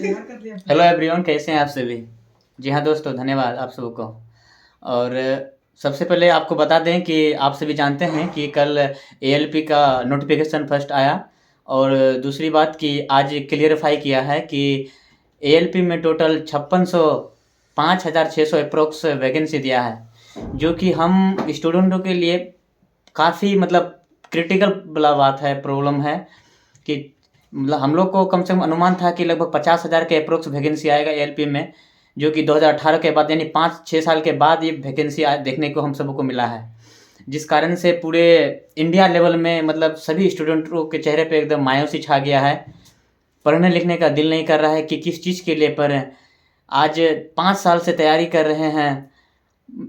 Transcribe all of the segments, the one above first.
Hello everyone, कैसे हैं आप सभी। जी हाँ दोस्तों, धन्यवाद आप सबको। और सबसे पहले आपको बता दें कि आप सभी जानते हैं कि कल एएलपी का नोटिफिकेशन फर्स्ट आया। और दूसरी बात कि आज क्लियरिफाई किया है कि एएलपी में टोटल 5600 अप्रोक्स वैकेंसी दिया है, जो कि हम स्टूडेंटों के लिए काफ़ी मतलब क्रिटिकल वाला बात है, प्रॉब्लम है कि मतलब हम लोग को कम से कम अनुमान था कि लगभग 50,000 के अप्रोक्स वैकेंसी आएगा एएलपी में, जो कि 2018 के बाद यानी 5-6 साल के बाद ये वैकेंसी देखने को हम सबको मिला है। जिस कारण से पूरे इंडिया लेवल में मतलब सभी स्टूडेंटों के चेहरे पे एकदम मायूसी छा गया है। पढ़ने लिखने का दिल नहीं कर रहा है कि किस चीज़ के लिए पढ़ें। आज 5 साल से तैयारी कर रहे हैं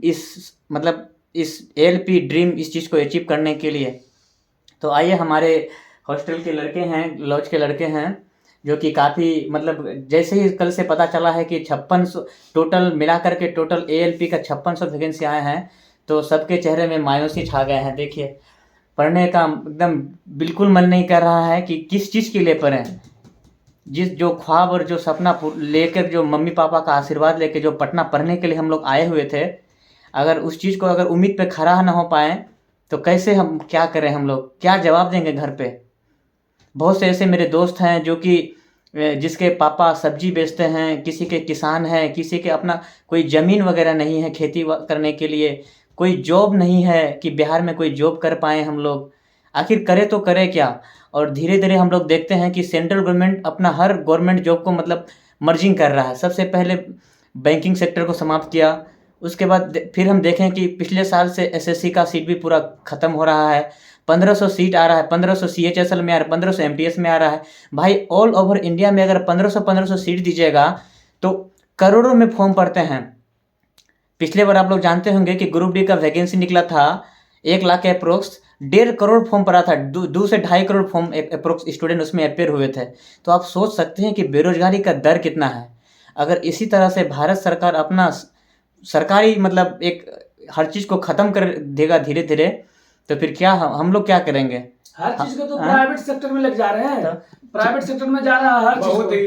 इस मतलब इस एएलपी ड्रीम इस चीज़ को अचीव करने के लिए। तो आइए, हमारे हॉस्टल के लड़के हैं, लॉज के लड़के हैं, जो कि काफ़ी मतलब जैसे ही कल से पता चला है कि 5600 टोटल मिला करके टोटल एएलपी का 5600 वैकेंसी आए हैं, तो सबके चेहरे में मायूसी छा गए हैं। देखिए, पढ़ने का एकदम बिल्कुल मन नहीं कर रहा है कि किस चीज़ के लिए पढ़ें। जिस जो ख्वाब और जो सपना लेकर, जो मम्मी पापा का आशीर्वाद लेकर जो पटना पढ़ने के लिए हम लोग आए हुए थे, अगर उस चीज़ को अगर उम्मीद पे खरा ना हो पाए तो कैसे हम क्या करें, हम लोग क्या जवाब देंगे घर पे। बहुत से ऐसे मेरे दोस्त हैं जो कि जिसके पापा सब्जी बेचते हैं, किसी के किसान हैं, किसी के अपना कोई ज़मीन वगैरह नहीं है खेती करने के लिए, कोई जॉब नहीं है कि बिहार में कोई जॉब कर पाएँ हम लोग। आखिर करें तो करें क्या। और धीरे धीरे हम लोग देखते हैं कि सेंट्रल गवर्नमेंट अपना हर गवर्नमेंट जॉब को मतलब मर्जिंग कर रहा है। सबसे पहले बैंकिंग सेक्टर को समाप्त किया, उसके बाद फिर हम देखें कि पिछले साल से एसएससी का सीट भी पूरा ख़त्म हो रहा है। 1500 सीट आ रहा है, 1500 सीएचएसएल में आ रहा है, 1500 एमटीएस में आ रहा है। भाई ऑल ओवर इंडिया में अगर 1500 सीट दीजिएगा तो करोड़ों में फॉर्म पड़ते हैं। पिछले बार आप लोग जानते होंगे कि ग्रुप डी का वैकेंसी निकला था 1 लाख के अप्रोक्स, 1.5 करोड़ फॉर्म पड़ा था। 2 से 2.5 करोड़ फॉर्म अप्रोक्स स्टूडेंट उसमें अपेयर हुए थे। तो आप सोच सकते हैं कि बेरोजगारी का दर कितना है। अगर इसी तरह से भारत सरकार अपना सरकारी मतलब एक हर चीज़ को ख़त्म कर देगा धीरे धीरे, तो फिर क्या हम लोग क्या करेंगे। हर चीज को तो प्राइवेट सेक्टर में लग जा रहे हैं, प्राइवेट सेक्टर में जा रहा है हर चीज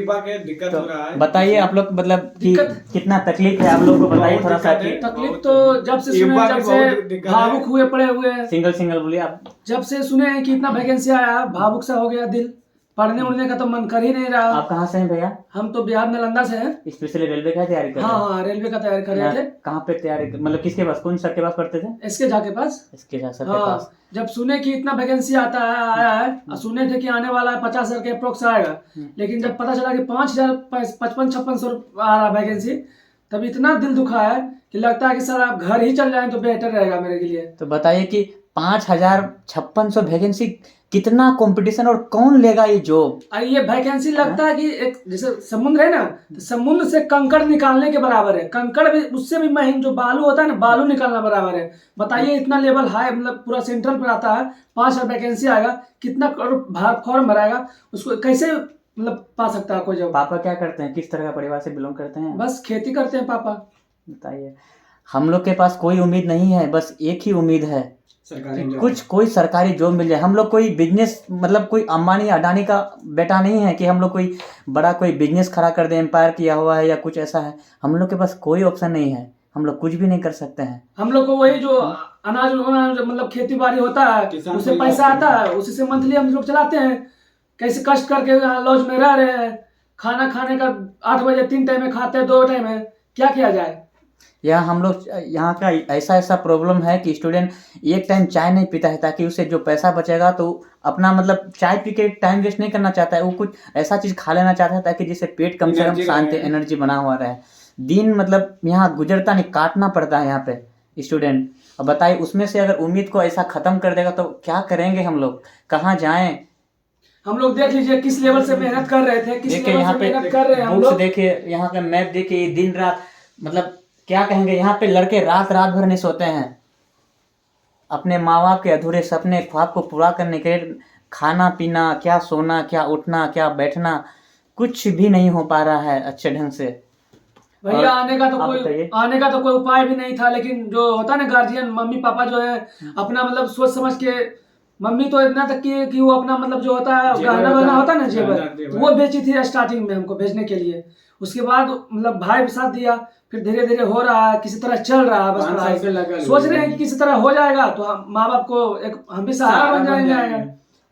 बहुत दिक्कत हो रहा है। बताइए आप लोग मतलब कि कितना तकलीफ है आप लोग को, बताइए थोड़ा सा। तकलीफ तो जब से सुने, जब से भावुक हुए पड़े हुए हैं। सिंगल बोलिए आप। जब से सुने हैं कि इतना वैकेंसी आया, भावुक सा हो गया दिल। पढ़ने उड़ने का तो मन कर ही नहीं रहा। आप कहाँ से हैं भैया? हम तो बिहार नालंदा से हैं। स्पेशली रेलवे का तैयारी कर रहे हैं? हाँ, रेलवे का तैयारी कर रहे थे। कहाँ पे तैयारी मतलब किसके पास, कौन सर के पास पढ़ते थे? इसके झा के पास। इसके झा सर के पास। जब सुने कि इतना वैकेंसी आता है आया है, सुने थे कि आने वाला है 50,000 के अप्रोक्स आएगा, लेकिन जब पता चला कि 5,000 5500 आ रहा वैकेंसी, तब इतना दिल दुखा है कि लगता है कि सर आप घर ही चल जाएं तो बेहतर रहेगा मेरे के लिए। तो बताइए कि 5600 वैकेंसी, कितना कंपटीशन और कौन लेगा ये जॉब। ये वैकेंसी लगता है कि एक जैसे समुद्र है ना, तो समुद्र से कंकड़ निकालने के बराबर है। कंकड़ भी उससे भी महीन जो बालू होता है ना, बालू निकालना बराबर है। बताइए इतना लेवल हाई, मतलब पूरा सेंट्रल पर आता है, 5,000 वैकेंसी आएगा, कितना करोड़ फॉर्म भराएगा, उसको कैसे मतलब पा सकता है कोई जॉब। पापा क्या करते हैं, किस तरह का परिवार से बिलोंग करते हैं? बस खेती करते हैं पापा। बताइए, हम लोग के पास कोई उम्मीद नहीं है, बस एक ही उम्मीद है कि कुछ कोई सरकारी जॉब मिल जाए। हम लोग कोई बिजनेस मतलब कोई अंबानी अडानी का बेटा नहीं है कि हम लोग कोई बड़ा कोई बिजनेस खड़ा कर दे, एम्पायर किया हुआ है या कुछ ऐसा है। हम लोग के पास कोई ऑप्शन नहीं है, हम लोग कुछ भी नहीं कर सकते हैं। हम लोग को वही जो अनाज मतलब खेती बाड़ी होता है, उससे पैसा आता है, उसी से मंथली हम लोग चलाते हैं। कैसे कष्ट करके लॉज में रह रहे हैं। खाना खाने का 8 बजे 3 टाइम में खाते हैं, 2 टाइम में, क्या किया जाए। यहाँ हम लोग यहाँ का ऐसा प्रॉब्लम है कि स्टूडेंट एक टाइम चाय नहीं पीता है, ताकि उसे जो पैसा बचेगा तो अपना मतलब चाय पी के टाइम वेस्ट नहीं करना चाहता है, वो कुछ ऐसा चीज़ खा लेना चाहता है ताकि जिससे पेट कम से कम शांति एनर्जी बना हुआ रहे। दिन मतलब यहाँ गुजरता नहीं, काटना पड़ता है यहाँ पे स्टूडेंट। अब बताइए, उसमें से अगर उम्मीद को ऐसा ख़त्म कर देगा तो क्या करेंगे हम लोग, कहाँ जाएँ। हम लोग देख लीजिए किस लेवल से मेहनत कर रहे थे, किस लेवल से मेहनत कर रहे हैं हम लोग। देखिए यहाँ का मैप देखिए, दिन रात मतलब क्या कहेंगे, यहाँ पे लड़के रात भर नहीं सोते हैं अपने माँ बाप के अधूरे सपने ख्वाब को पूरा करने के लिए। खाना पीना, क्या सोना, क्या उठना, क्या बैठना, कुछ भी नहीं हो पा रहा है अच्छे ढंग से। भैया आने का तो कोई उपाय भी नहीं था, लेकिन जो होता है ना गार्जियन, मम्मी पापा जो है अपना मतलब सोच समझ के मम्मी तो इतना तक कि वो अपना मतलब जो होता है गहना वहना होता है ना जेवर, वो बेची थी स्टार्टिंग में हमको भेजने के लिए। उसके बाद मतलब भाई भी साथ दिया, फिर धीरे धीरे हो रहा है, किसी तरह चल रहा है बस पढ़ाई। सोच रहे हैं कि किसी तरह हो जाएगा तो हम माँ बाप को एक हम भी सहारा बन जाएंगे।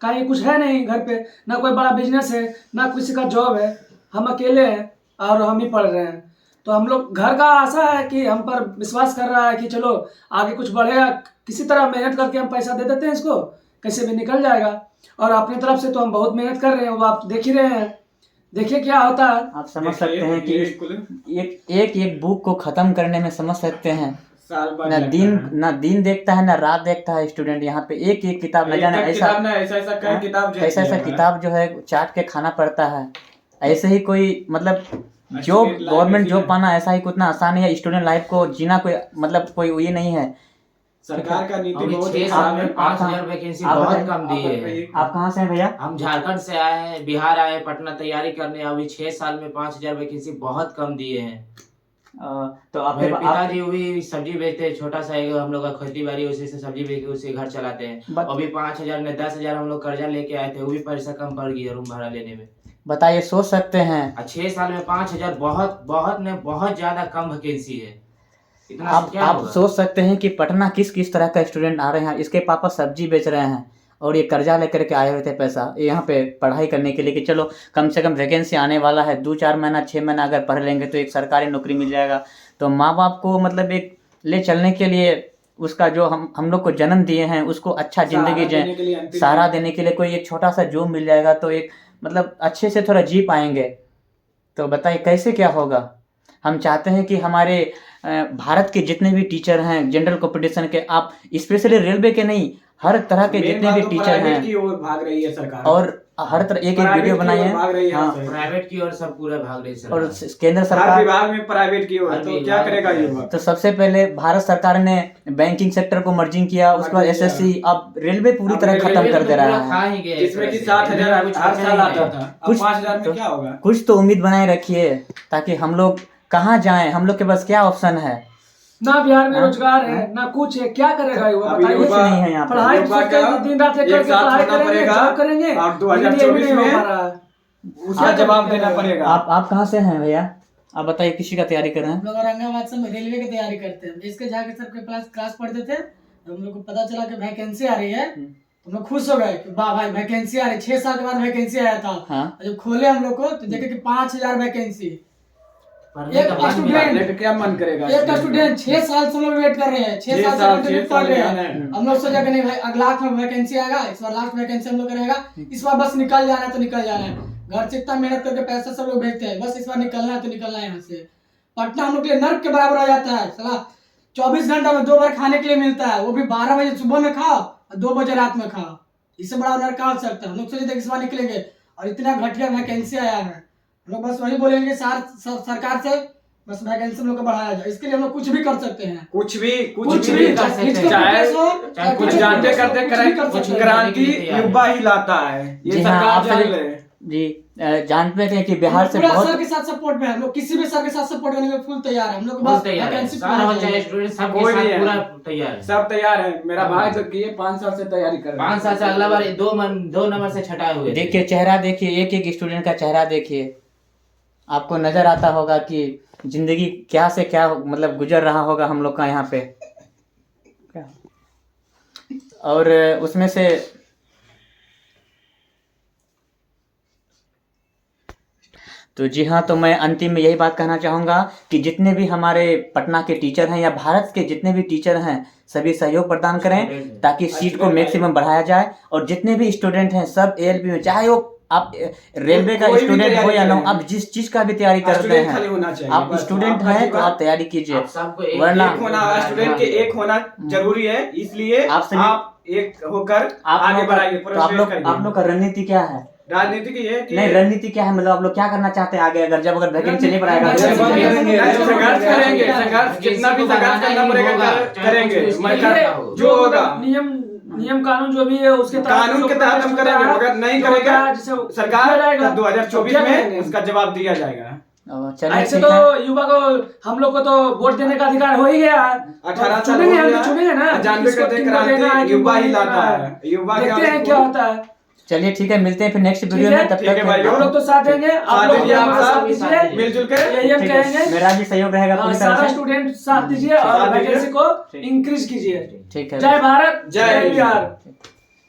कहीं कुछ है नहीं घर पे, ना कोई बड़ा बिजनेस है ना किसी का जॉब है, हम अकेले हैं और हम ही पढ़ रहे हैं। तो हम लोग घर का आशा है कि हम पर विश्वास कर रहा है कि चलो आगे कुछ बढ़ेगा, किसी तरह मेहनत करके हम पैसा दे देते हैं इसको, कैसे भी निकल जाएगा। और अपनी तरफ से तो हम बहुत मेहनत कर रहे हैं, वो आप देख ही रहे हैं, देखिए क्या होता है। आप समझ सकते हैं कि एक बुक को खत्म करने में समझ सकते हैं ना दिन देखता है ना रात देखता है स्टूडेंट। यहाँ पे एक एक किताब न जाने ऐसा किताब जो है चाट के खाना पड़ता है। ऐसे ही कोई मतलब जॉब गवर्नमेंट जॉब पाना ऐसा ही कितना आसान है, स्टूडेंट लाइफ को जीना कोई मतलब कोई ये नहीं है। सरकार का नीति बहुत 6 साल में 5000 वैकेंसी बहुत कम दी है। आप कहाँ से हैं भैया? हम झारखंड से आए हैं, बिहार आए हैं पटना तैयारी करने। अभी 6 साल में 5000 वैकेंसी बहुत कम दिए हैं। तो आप मेरे पिताजी भी सब्जी बेचते हैं, छोटा सा एक हम लोग का खेती बाड़ी, उसी से सब्जी बेच के उसे घर चलाते हैं। अभी 5000 ने 10,000 हम लोग कर्जा लेके आए थे, वो भी पैसा कम पड़ गया रूम भाड़ा लेने में। बताइए, सोच सकते हैं 6 साल में 5000 बहुत ज्यादा कम वैकेंसी है। इतना आप सोच सकते हैं कि पटना किस तरह का स्टूडेंट आ रहे हैं। इसके पापा सब्जी बेच रहे हैं और ये कर्जा लेकर के आए हुए थे पैसा यहाँ पे पढ़ाई करने के लिए कि चलो कम से कम वैकेंसी आने वाला है, 2-4 महीना 6 महीना अगर पढ़ लेंगे तो एक सरकारी नौकरी मिल जाएगा। तो माँ बाप को मतलब एक ले चलने के लिए उसका जो हम लोग को जन्म दिए हैं उसको अच्छा जिंदगी सहारा देने के लिए कोई एक छोटा सा जॉब मिल जाएगा तो एक मतलब अच्छे से थोड़ा जी पाएंगे। तो बताइए कैसे क्या होगा। हम चाहते हैं कि हमारे भारत के जितने भी टीचर हैं जनरल कंपटीशन के, आप स्पेशली रेलवे के नहीं, हर तरह के जितने भी टीचर हैं की ओर भाग रही है सरकार, और हर तरह एक वीडियो बनाई है। हाँ, प्राइवेट की ओर सब पूरा भाग रही है और केंद्र सरकार हर विभाग में प्राइवेट की ओर, तो क्या करेगा युवा। तो सबसे पहले भारत सरकार ने बैंकिंग सेक्टर को मर्जिंग किया, उसके बाद एसएससी, अब रेलवे पूरी तरह खत्म कर दे रहा है, जिसमें कि 60,000 हर साल आता था, अब 5,000 में क्या होगा। कुछ तो उम्मीद बनाए रखिए ताकि हम लोग कहाँ जाएं, हम लोग के पास क्या ऑप्शन है। ना बिहार में रोजगार है ना कुछ है, क्या करेगा युवा बताइए। कुछ नहीं है यहाँ पढ़ाई दिन रात पढ़ाई करेंगे और 2024 में उसका जवाब देना पड़ेगा। आप कहाँ से हैं भैया? आप बताइए, किसी का तैयारी कर रहे हैं? हम लोग औरंगाबाद से रेलवे की तैयारी करते हैं। इसके जाके सर के क्लास पढ़ते थे, हम लोग को पता चला कि वैकेंसी आ रही है, हम लोग खुश हो गए कि वाह भाई वैकेंसी आ रही है। 6 साल के बाद वैकेंसी आया था। जब खोले हम लोग को तो देखे कि 5000 वैकेंसी। एक स्टूडेंट क्या मन करेगा, एक स्टूडेंट 6 साल से लोग वेट कर रहे हैं, 6 साल से पढ़ रहे हैं। हम लोग सोचा कि नहीं भाई अगला में वैकेंसी आएगा, इस बार लास्ट वैकेंसी हम लोग का रहेगा, इस बार बस निकल जाना है तो निकल जाना है। घर से इतना मेहनत करके पैसा सब लोग भेजते हैं, बस इस बार निकलना है तो निकलना है यहाँ से। पटना हम लोग के लिए नर्क के बराबर हो जाता है। साला 24 घंटा में 2 बार खाने के लिए मिलता है, वो भी 12 बजे सुबह में खाओ और 2 बजे रात में खाओ। इससे बड़ा नर्क कहाँ हो सकता है। हम लोग सोचे थे इस बार निकलेंगे और इतना घटिया वैकेंसी आया है। हम लोग बस वही बोलेंगे सरकार से, बस वैकेंसी हम लोग को बढ़ाया जाए। इसके लिए हम लोग कुछ भी कर सकते हैं, कुछ भी कर सकते हैं। चाहे कुछ जानते करते करें, क्रांति युवा ही लाता है, ये सरकार जान ले। जी जानते हैं कि बिहार से बहुत सर के साथ सपोर्ट में हम लोग, किसी भी सर के साथ सपोर्ट करने में फुल तैयार है हम लोग। बस वैकेंसी सब तैयार है। मेरा भाई तो किए 5 साल से तैयारी कर रहा है, 5 साल से अगला बार 2 नंबर से छटाए हुए। देखिए चेहरा देखिए, एक स्टूडेंट का चेहरा देखिए, आपको नजर आता होगा कि जिंदगी क्या से क्या मतलब गुजर रहा होगा हम लोग का यहाँ पे। और उसमें से तो जी हाँ, तो मैं अंतिम में यही बात कहना चाहूँगा कि जितने भी हमारे पटना के टीचर हैं या भारत के जितने भी टीचर हैं सभी सहयोग प्रदान करें ताकि सीट को मैक्सिमम बढ़ाया जाए। और जितने भी स्टूडेंट हैं सब ALP में, चाहे वो आप रेलवे का स्टूडेंट हो या ना हो, आप जिस चीज का भी तैयारी करते हैं, आप स्टूडेंट हैं तो आप तैयारी कीजिए। वरना स्टूडेंट के एक होना जरूरी है, इसलिए आप एक होकर आगे बढ़ाइए। तो आप लोग का रणनीति क्या है? राजनीति की है कि नहीं, रणनीति क्या है, मतलब आप लोग क्या करना चाहते हैं आगे? अगर वैकेंसी नहीं बढ़ाएगा संघर्ष करेंगे, संघर्ष जितना भी संघर्ष करना पड़ेगा करेंगे, जो होगा नियम कानून जो भी है उसके कानून के तहत हम करेंगे। अगर नहीं करेगा सरकार 2024 में उसका जवाब दिया जाएगा। चलिए ऐसे ठीक तो है। युवा को हम लोग को तो वोट देने का अधिकार हो ही गया है। 18 साल चुनेंगे, हो हम गया। तो चुनेंगे ना, जानबे किसको करते किनको देना है, क्रांति किनको युवा ही नहीं लाता देना है। युवा के देखते हैं आगे क्या कोई- होता है। चलिए ठीक है, मिलते हैं फिर नेक्स्ट वीडियो ठीक है, में। तब ठीक है तक भाई, हम लोग तो साथ देंगे, आप लोग दीजिए, आप हमारा साथ साथ दीजिए, मिलजुल के यही हम ठीक है, कहेंगे। मेरा भी सहयोग रहेगा पूरी तरह सारा से। स्टूडेंट साथ दीजिए और साथ दीजिए। वैकेंसी को ठीक। इंक्रीज कीजिए। ठीक है। जय भारत, जय जय बिहार।